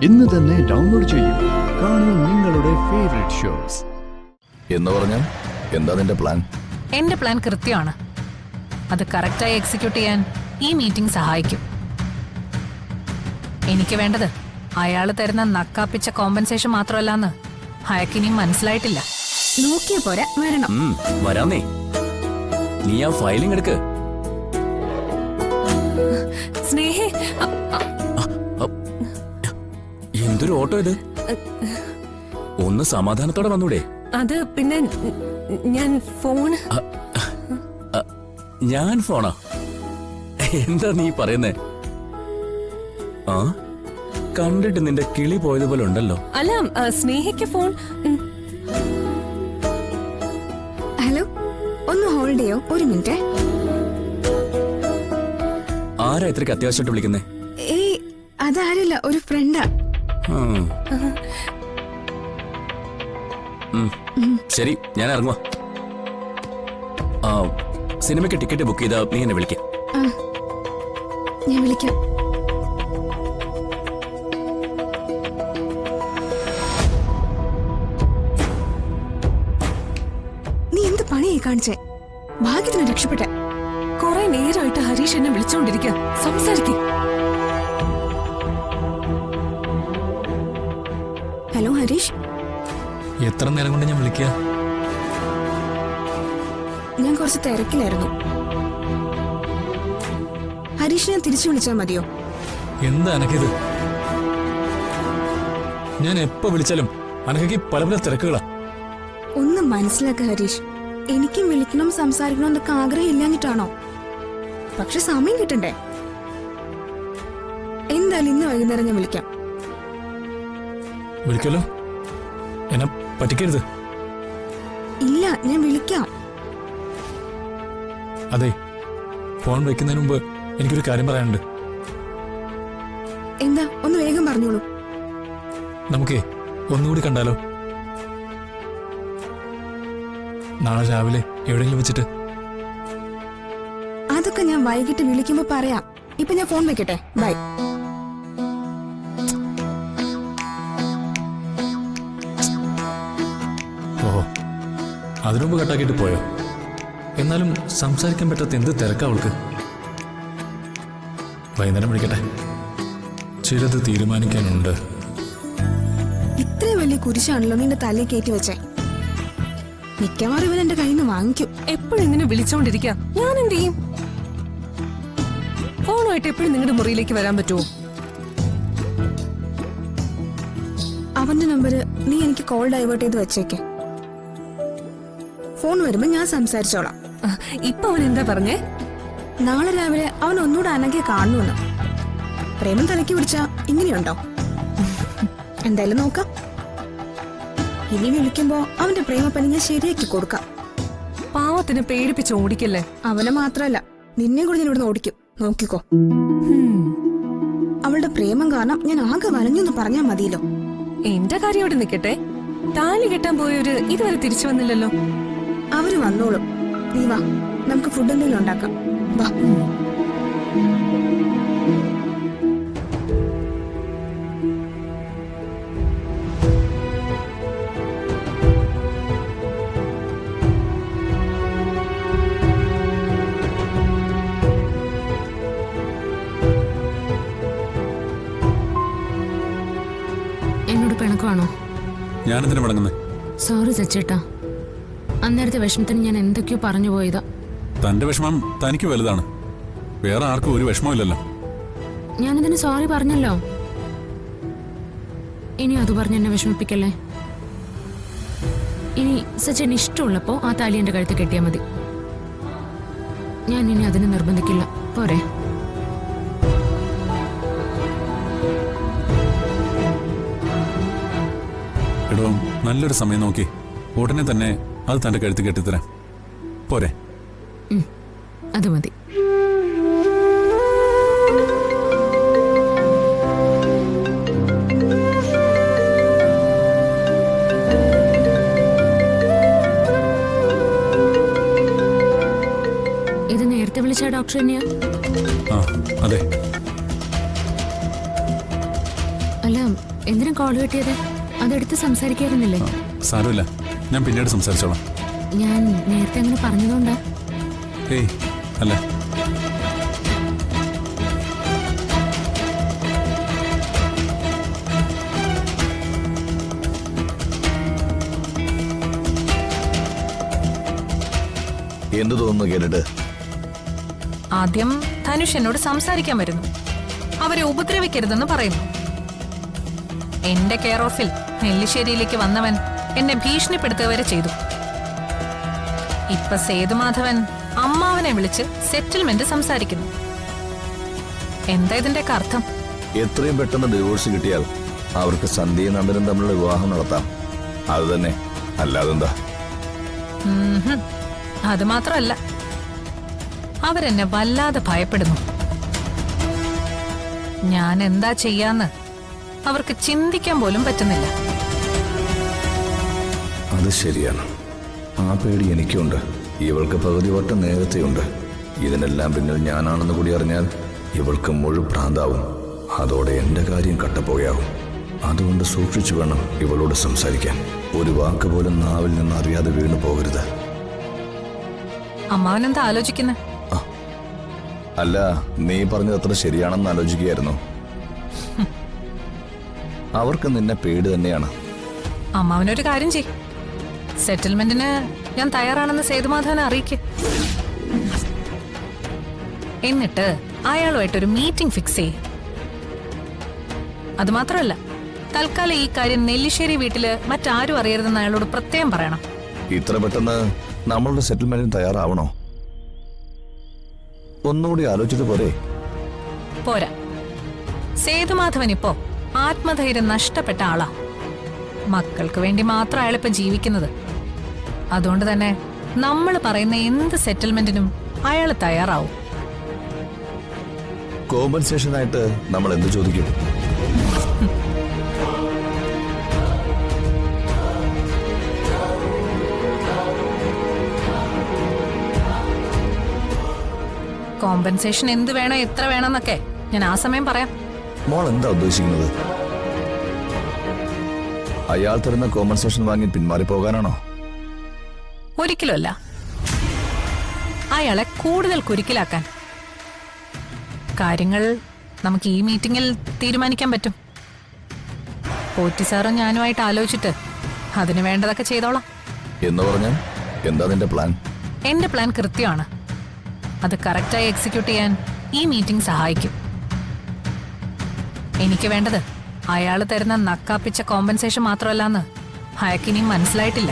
ഇന്ന് തന്നെ ഡൗൺലോഡ് ചെയ്യൂ. കാണൂ നിങ്ങളുടെ ഫേവറേറ്റ് ഷോസ്. എന്ന് പറഞ്ഞാൽ എന്താ നിന്റെ പ്ലാൻ? എന്റെ പ്ലാൻ കൃത്യമാണ്. അത് കറക്റ്റായി എക്സിക്യൂട്ട് ചെയ്യാൻ ഈ മീറ്റിംഗ് സഹായിക്കും. എനിക്ക് വേണ്ടത് അയാൾ തരുന്ന നക്കാപ്പിച്ച കോമ്പൻസേഷൻ മാത്രമല്ലാന്ന് അയാൾക്കിനിയും മനസ്സിലായിട്ടില്ല. നോക്കിയ പോരാ, വരണം. വരാന്നേ. നീ ആ ഫയലിംഗ് എടുക്ക്. സ്നേഹേ, എന്തൊരു ഓട്ടോ ഇത്? ഒന്ന് സമാധാനത്തോടെ വന്നൂടെ? അത് പിന്നെ ഞാൻ ഫോണ്. ഞാൻ ഫോണാ? എന്താ നീ പറയുന്നേ? ആ, കണ്ടിട്ട് നിന്റെ കിളി പോയതുപോലെ ഉണ്ടല്ലോ. അല്ല, സ്നേഹയ്ക്ക് ഫോൺ. ഹലോ, ഒന്ന് ഹോൾഡ് ചെയ്യോ? ഒരു മിനിറ്റ്. ആരാ ഇത്രയ്ക്ക് അത്യാവശ്യമായിട്ട് വിളിക്കുന്നേ? ഏയ്, അതാരില്ല, ഒരു ഫ്രണ്ടാ. ശരി, ഞാൻ ഇറങ്ങുവാ. സിനിമയ്ക്ക് ടിക്കറ്റ് ബുക്ക് ചെയ്താ നീ എന്നെ വിളിക്കാം. ഞാൻ വിളിക്കാം. നീ എന്ത് പണിയായി കാണിച്ചേ? ഭാഗ്യത്തിന് രക്ഷപ്പെട്ടെ. കുറെ നേരമായിട്ട് ഹരീഷ് എന്നെ വിളിച്ചോണ്ടിരിക്കുക. സംസാരിക്കേ. ഹലോ ഹരീഷ്, എത്ര നേരം കൊണ്ട് ഞാൻ വിളിക്കുക? ഞാൻ കുറച്ച് തിരക്കിലായിരുന്നു. ഹരീഷ്, ഞാൻ തിരിച്ചു വിളിച്ചാൽ മതിയോ? എന്താ അനക്കിത്? ഞാൻ എപ്പോ വിളിച്ചാലും അനക്കയ്ക്ക് പല പല തിരക്കുകളാ. ഒന്ന് മനസ്സിലാക്ക ഹരീഷ്, എനിക്കും വിളിക്കണം സംസാരിക്കണം എന്നൊക്കെ ആഗ്രഹം ഇല്ലാഞ്ഞിട്ടാണോ? പക്ഷെ സമയം കിട്ടണ്ടേ? എന്തായാലും ഇന്ന് വൈകുന്നേരം ഞാൻ വിളിക്കാം. വിളിക്കല്ലോ, എന്നെ പറ്റിക്കരുത്. ഇല്ല, ഞാൻ വിളിക്കാം. അതെ, ഫോൺ വെക്കുന്നതിന് മുമ്പ് എനിക്കൊരു കാര്യം പറയാനുണ്ട്. എന്താ? ഒന്ന് വേഗം പറഞ്ഞോളൂ. നമുക്കേ ഒന്നുകൂടി കണ്ടാലോ? നാളെ രാവിലെ എവിടെയെങ്കിലും വെച്ചിട്ട്. അതൊക്കെ ഞാൻ വൈകിട്ട് വിളിക്കുമ്പോ പറയാം. ഇപ്പൊ ഞാൻ ഫോൺ വെക്കട്ടെ. ബൈ. ഓഹോ, അതിനു മുമ്പ് കട്ടാക്കിയിട്ട് പോയോ? എന്നാലും സംസാരിക്കാൻ പറ്റാത്ത എന്ത് തിരക്കാ അവൾക്ക്. വൈകുന്നേരം വിളിക്കട്ടെ, ചിലത് തീരുമാനിക്കാനുണ്ട്. ഇത്രയും വലിയ കുരിശാണല്ലോ നിന്റെ തലയിൽ കയറ്റി വെച്ചേ. മിക്കവാറും ഇവൻ എന്റെ കയ്യിൽ നിന്ന് വാങ്ങിക്കും. എപ്പോഴും ഇങ്ങനെ വിളിച്ചോണ്ടിരിക്കുക. ഞാൻ എന്ത് ചെയ്യും? ഫോണുമായിട്ട് എപ്പോഴും നിങ്ങളുടെ മുറിയിലേക്ക് വരാൻ പറ്റുമോ? അവന്റെ നമ്പര് നീ എനിക്ക് കോൾ ഡൈവേർട്ട് ചെയ്ത് വെച്ചേക്കെ. ഫോൺ വരുമ്പോ ഞാൻ സംസാരിച്ചോളാം. ഇപ്പൊ അവൻ എന്താ പറഞ്ഞേ? നാളെ രാവിലെ അവൻ ഒന്നുകൂടെ അനഘയെ കാണുമെന്ന്. പ്രേമം തലയ്ക്ക് പിടിച്ചാ ഇങ്ങനെയുണ്ടോ? എന്തായാലും നോക്കാം. ഇനി വിളിക്കുമ്പോ അവന്റെ പ്രേമപ്പനി ഞാൻ ശരിയാക്കി കൊടുക്കാം. പാവത്തിനെ പേടിപ്പിച്ച് ഓടിക്കല്ലേ. അവനെ മാത്രല്ല, നിന്നെ കൂടി ഞാൻ ഇവിടുന്ന് ഓടിക്കും. നോക്കിക്കോ. അവളുടെ പ്രേമം കാരണം ഞാൻ ആകെ വലഞ്ഞെന്ന് പറഞ്ഞാ മതിയല്ലോ. എന്റെ കാര്യം അവിടെ നിക്കട്ടെ. താലി കെട്ടാൻ പോയവര് ഇതുവരെ തിരിച്ചു വന്നില്ലല്ലോ. അവര് വന്നോളും. നീ വാ, നമുക്ക് ഫുഡ് എന്തെങ്കിലും ഉണ്ടാക്കാം. വാ. എന്നോട് പിണക്കമാണോ? ഞാനെന്തിനാ മടങ്ങുന്നേ? സോറി സച്ചേട്ടാ, അന്നേരത്തെ വിഷമത്തിന് ഞാൻ എന്തൊക്കെയോ പറഞ്ഞു പോയതാ. തന്റെ വിഷമം തനിക്ക് വലുതാണ്, വേറെ ആർക്കും ഒരു വിഷമമില്ലല്ലോ. ഞാനിതിന് സോറി പറഞ്ഞല്ലോ. ഇനി അത് പറഞ്ഞ് എന്നെ വിഷമിപ്പിക്കല്ലേ. ഇനി സച്ചേന് ഇഷ്ടമുള്ളപ്പോ ആ താലി എന്റെ കഴുത്ത് കെട്ടിയാൽ മതി. ഞാൻ ഇനി അതിന് നിർബന്ധിക്കില്ല. പോരെ? എടോ, നല്ലൊരു സമയം നോക്കി ഉടനെ തന്നെ അത് തന്റെ കഴുത്ത് കെട്ടിത്തരാം. പോരെ? അത് മതി. ഇത് നേരത്തെ വിളിച്ച ഡോക്ടർ തന്നെയാ? ആ, അതെ. അല്ല എന്തിനാ കോൾ കിട്ടിയത്? അതെടുത്ത് സംസാരിക്കായിരുന്നില്ലേ? സാരമില്ല, ഞാൻ പിന്നീട് സംസാരിച്ചോളാം. ഞാൻ നേരത്തെ അങ്ങനെ പറഞ്ഞതുകൊണ്ടാ. ഏയ് അല്ല. എന്തു തോന്നുന്നു കേട്ടിട്ട്? ആദ്യം ധനുഷ് എന്നോട് സംസാരിക്കാൻ വരുന്നു, അവരെ ഉപദ്രവിക്കരുതെന്ന് പറയുന്നു. എന്റെ കെയർ ഓഫിൽ നെല്ലിശ്ശേരിയിലേക്ക് വന്നവൻ എന്നെ ഭീഷണിപ്പെടുത്തുക വരെ ചെയ്തു. ഇപ്പൊ സേതുമാധവൻ അമ്മാവനെ വിളിച്ച് സെറ്റിൽമെന്റ് സംസാരിക്കുന്നു. എന്താ ഇതിന്റെയൊക്കെ അർത്ഥം? എത്രയും പെട്ടെന്ന് ഡിവോഴ്സ് കിട്ടിയാൽ അവർക്ക് സന്ധ്യയും നന്ദനും തമ്മിലുള്ള വിവാഹം നടത്താം. അത് തന്നെ, അല്ലാതെന്താ? അത് മാത്രമല്ല, അവരെന്നെ വല്ലാതെ ഭയപ്പെടുന്നു. ഞാൻ എന്താ ചെയ്യാന്ന് അവർക്ക് ചിന്തിക്കാൻ പോലും പറ്റുന്നില്ല. അത് ശരിയാണ്, ആ പേടി എനിക്കുണ്ട്. ഇവൾക്ക് പകുതി വട്ടം നേരത്തെയുണ്ട്. ഇതിനെല്ലാം പിന്നിൽ ഞാനാണെന്ന് കൂടി അറിഞ്ഞാൽ ഇവൾക്ക് മുഴുപ്രാന്താവും. അതോടെ എന്റെ കാര്യം കട്ടപ്പോയാവും. അതുകൊണ്ട് സൂക്ഷിച്ചു വേണം ഇവളോട് സംസാരിക്കാൻ. ഒരു വാക്ക് പോലും നാവിൽ നിന്ന് അറിയാതെ വീണു പോകരുത്. അമ്മാവനെന്താ ആലോചിക്കുന്നെ? അല്ല, നീ പറഞ്ഞത് അത്ര ശരിയാണെന്ന് ആലോചിക്കുകയായിരുന്നു. അവർക്ക് നിന്നെ പേടി തന്നെയാണ്. അമ്മാവനൊരു കാര്യം ചെയ്, സെറ്റിൽമെന്റിന് ഞാൻ തയ്യാറാണെന്ന് സേതുമാധവനെ അറിയിക്ക്. എന്നിട്ട് അയാളുമായിട്ടൊരു മീറ്റിംഗ് ഫിക്സ് ചെയ്യ്. അത് മാത്രമല്ല, തൽക്കാലം ഈ കാര്യം നെല്ലിശ്ശേരി വീട്ടില് മറ്റാരും അറിയരുതെന്ന് അയാളോട് പ്രത്യേകം പറയണം. ഇത്ര പെട്ടെന്ന് നമ്മളുടെ സെറ്റിൽമെന്റിന് തയ്യാറാവണോ? ഒന്നുകൂടി ആലോചിച്ചിട്ട് പോരെ? പോരാ. സേതുമാധവൻ ഇപ്പോ ആത്മധൈര്യം നഷ്ടപ്പെട്ട ആളാ. മക്കൾക്ക് വേണ്ടി മാത്രം അയാളിപ്പോ ജീവിക്കുന്നത്. അതുകൊണ്ട് തന്നെ നമ്മൾ പറയുന്ന എന്ത് സെറ്റിൽമെന്റിനും അയാൾ തയ്യാറാവും. കോമ്പൻസേഷനായിട്ട് നമ്മൾ എന്ത് ചോദിക്കും? കോമ്പൻസേഷൻ എന്ത് വേണം, എത്ര വേണമെന്നൊക്കെ ഞാൻ ആ സമയം പറയാം. മോൾ എന്താ ഉദ്ദേശിക്കുന്നത്? അയാൾ തരുന്ന കോമ്പൻസേഷൻ വാങ്ങി പിന്മാറിപ്പോകാനാണോ? ഒരിക്കലുമല്ല, അയാളെ കൂടുതൽ കുരുക്കിലാക്കാൻ. കാര്യങ്ങൾ നമുക്ക് ഈ മീറ്റിംഗിൽ തീരുമാനിക്കാൻ പറ്റും. പോറ്റി സാറും ഞാനുമായിട്ട് ആലോചിച്ചിട്ട് അതിന് വേണ്ടതൊക്കെ ചെയ്തോളാം. എന്ന് പറഞ്ഞാൽ എന്താ നിന്റെ പ്ലാൻ? എന്റെ പ്ലാൻ കൃത്യമാണ്. അത് കറക്റ്റായി എക്സിക്യൂട്ട് ചെയ്യാൻ ഈ മീറ്റിംഗ് സഹായിക്കും. എനിക്ക് വേണ്ടത് അയാൾ തരുന്ന നക്കാപ്പിച്ച കോമ്പൻസേഷൻ മാത്രമല്ലാന്ന് അയാൾക്കിനിയും മനസ്സിലായിട്ടില്ല.